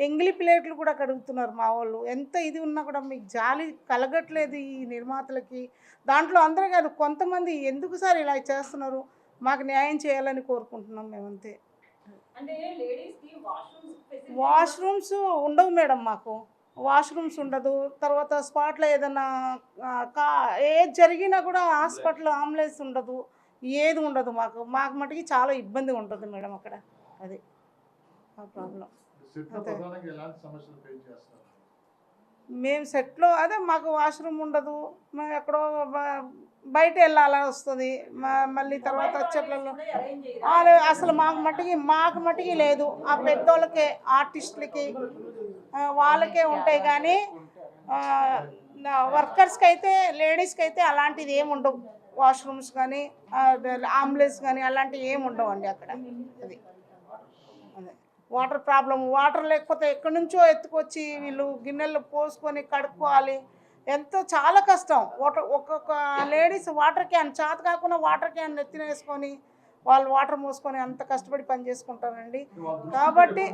ఎంగిలి ప్లేట్లు కూడా కడుగుతున్నారు మా వాళ్ళు. ఎంత ఇది ఉన్నా కూడా మీకు జాలి కలగట్లేదు ఈ నిర్మాతలకి. దాంట్లో అందరూ కాదు, కొంతమంది ఎందుకు సార్ ఇలా చేస్తున్నారు, మాకు న్యాయం చేయాలని కోరుకుంటున్నాం మేమంతే. వాష్రూమ్స్ ఉండవు మేడం, మాకు వాష్రూమ్స్ ఉండదు. తర్వాత స్పాట్లో ఏదన్నా ఏది జరిగినా కూడా హాస్పిటల్ అంబులెన్స్ ఉండదు, ఏది ఉండదు. మాకు మటుకి చాలా ఇబ్బంది ఉంటుంది మేడం అక్కడ. అది ఆ ప్రాబ్లం. మేము సెట్లో అదే మాకు వాష్రూమ్ ఉండదు, మేము ఎక్కడో బయట వెళ్ళాలని వస్తుంది. మళ్ళీ తర్వాత వచ్చేట్లలో అసలు మాకు మటుకి లేదు. ఆ పెద్దోళ్ళకే, ఆర్టిస్టులకి వాళ్ళకే ఉంటాయి. కానీ వర్కర్స్కి అయితే, లేడీస్కి అయితే అలాంటిది ఏమి ఉండవు. వాష్రూమ్స్ కానీ అంబులెన్స్ కానీ అలాంటివి ఏమి ఉండవు అండి అక్కడ. అది అదే వాటర్ ప్రాబ్లం. వాటర్ లేకపోతే ఎక్కడి నుంచో ఎత్తుకొచ్చి వీళ్ళు గిన్నెలు పోసుకొని కడుక్కోవాలి. ఎంతో చాలా కష్టం. ఒక్కొక్క లేడీస్ వాటర్ క్యాన్ చేత కాకుండా వాటర్ క్యాన్ నెత్తిన వేసుకొని వాళ్ళు వాటర్ మోసుకొని అంత కష్టపడి పని చేసుకుంటారండి. కాబట్టి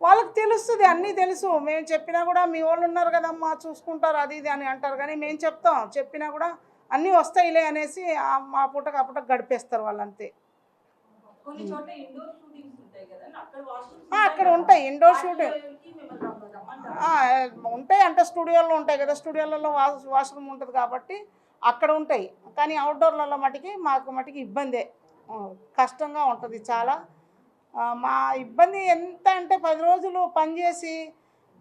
వాళ్ళకి తెలుస్తుంది, అన్నీ తెలుసు. మేము చెప్పినా కూడా మీ వాళ్ళు ఉన్నారు కదమ్మా చూసుకుంటారు అది ఇది అని అంటారు. కానీ మేము చెప్తాం, చెప్పినా కూడా అన్నీ వస్తాయిలే అనేసి మా పూటకు ఆ పూటకు గడిపేస్తారు వాళ్ళు అంతే. అక్కడ ఉంటాయి ఇండోర్ షూటింగ్ ఉంటాయి అంటే స్టూడియోలో ఉంటాయి కదా, స్టూడియోలలో వాష్రూమ్ ఉంటుంది కాబట్టి అక్కడ ఉంటాయి. కానీ అవుట్డోర్లలో మాకు మటుకి ఇబ్బందే, కష్టంగా ఉంటుంది చాలా. మా ఇబ్బంది ఎంత అంటే 10 రోజులు పనిచేసి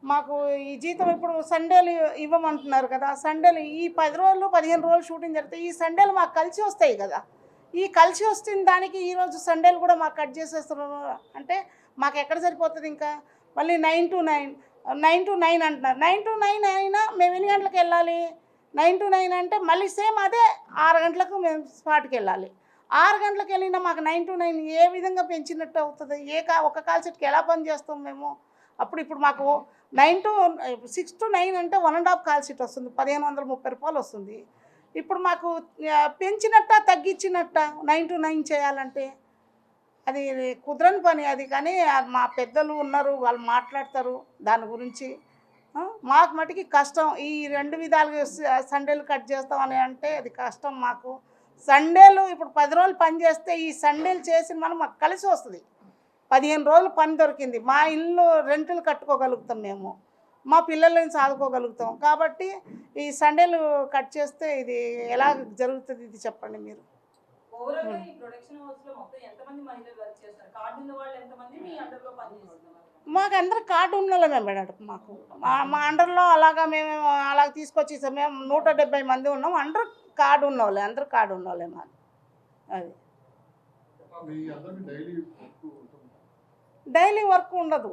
మాకు ఈ జీతం ఇప్పుడు సండేలు ఇవ్వమంటున్నారు కదా. సండేలు ఈ 10 రోజులు 15 రోజులు షూటింగ్ జరిగితే ఈ సండేలు మాకు కలిసి వస్తాయి కదా. ఈ కలిసి వస్తున్న దానికి ఈరోజు సండేలు కూడా మాకు కట్ చేసేస్తున్నారు అంటే మాకు ఎక్కడ సరిపోతుంది. ఇంకా మళ్ళీ 9 to 9 అంటున్నారు. 9 to 9 అయినా మేము ఎన్ని గంటలకు వెళ్ళాలి? 9 to 9 అంటే మళ్ళీ సేమ్ అదే 6 గంటలకు మేము స్పాట్కి వెళ్ళాలి. 6 గంటలకు వెళ్ళినా మాకు 9 to 9 ఏ విధంగా పెంచినట్టు అవుతుంది? ఒక కాల్ సెట్కి ఎలా పని చేస్తాం మేము? ఇప్పుడు మాకు 6 to 9 అంటే 1.5 కాల్ సెట్ వస్తుంది, 1530 రూపాయలు వస్తుంది. ఇప్పుడు మాకు పెంచినట్ట తగ్గించినట్ట 9 to 9 చేయాలంటే అది కుదరని పని అది. కానీ మా పెద్దలు ఉన్నారు, వాళ్ళు మాట్లాడతారు దాని గురించి. మాకు మటుకి కష్టం. ఈ 2 విధాలుగా సండేలు కట్ చేస్తామని అంటే అది కష్టం మాకు. సండేలు ఇప్పుడు 10 రోజులు పని చేస్తే ఈ సండేలు చేసిన మాకు కలిసి వస్తుంది. 15 రోజులు పని దొరికింది. మా ఇల్లు రెంట్లు కట్టుకోగలుగుతాం, మేము మా పిల్లల్ని సాదుకోగలుగుతాం. కాబట్టి ఈ సండేలు కట్ చేస్తే ఇది ఎలా జరుగుతుంది ఇది చెప్పండి మీరు. మాకు అందరు కార్డు ఉన్నోళ్ళమే మేడం. మా అండర్లో అలాగా మేము అలాగ తీసుకొచ్చి మేము 170 మంది ఉన్నాం. అందరూ కార్డు ఉన్నోళ్ళే, అందరూ కార్డు ఉన్నోళ్ళే మాకు. అది డైలీ వర్క్ ఉండదు.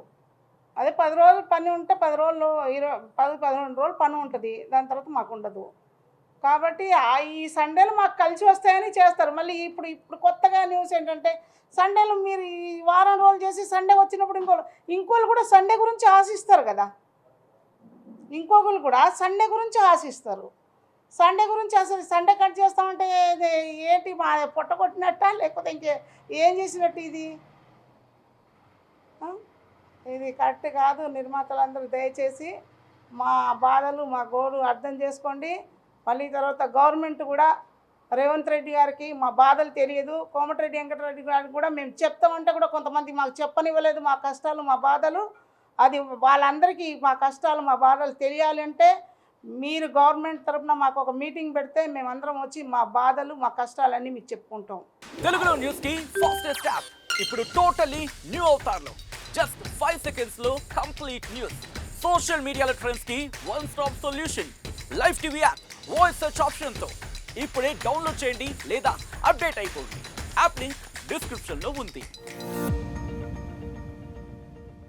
అదే 10 రోజులు పని ఉంటే 10 రోజులు 10-12 రోజులు పని ఉంటుంది, దాని తర్వాత మాకు ఉండదు. కాబట్టి ఈ సండేలు మాకు కలిసి వస్తాయని చేస్తారు. మళ్ళీ ఇప్పుడు కొత్తగా న్యూస్ ఏంటంటే సండేలు మీరు ఈ వారం రోజులు చేసి సండే వచ్చినప్పుడు ఇంకోళ్ళు కూడా సండే గురించి ఆశిస్తారు కదా. ఇంకొకరు కూడా సండే గురించి ఆశిస్తారు. సండే గురించి అసలు సండే కట్ చేస్తామంటే ఏంటి మా పొట్ట కొట్టినట్ట లేకపోతే ఏం చేసినట్టు? ఇది కరెక్ట్ కాదు. నిర్మాతలందరూ దయచేసి మా బాధలు మా గోడు అర్థం చేసుకోండి. మళ్ళీ తర్వాత గవర్నమెంట్ కూడా రేవంత్ రెడ్డి గారికి మా బాధలు తెలియదు, కోమటిరెడ్డి వెంకటరెడ్డి గారికి కూడా మేము చెప్తామంటే కూడా కొంతమంది మాకు చెప్పనివ్వలేదు మా కష్టాలు మా బాధలు. అది వాళ్ళందరికీ మా కష్టాలు మా బాధలు తెలియాలి అంటే మీరు గవర్నమెంట్ తరఫున మాకు ఒక మీటింగ్ పెడితే మేమందరం వచ్చి మా బాధలు మా కష్టాలన్నీ మీకు చెప్పుకుంటాం. తెలుగులో న్యూస్ కి ఫాస్టెస్ట్ యాప్ ఇప్పుడు టోటల్లీ న్యూ అవతార్లో జస్ట్ 5 సెకండ్స్ లో కంప్లీట్ న్యూస్. సోషల్ మీడియాలో ట్రెండ్స్ కి one stop solution. Live TV app voice search option తో ఇప్పుడే డౌన్లోడ్ చేయండి లేదా అప్డేట్ అయిపోండి. యాప్ లింక్ డిస్క్రిప్షన్ లో ఉంది.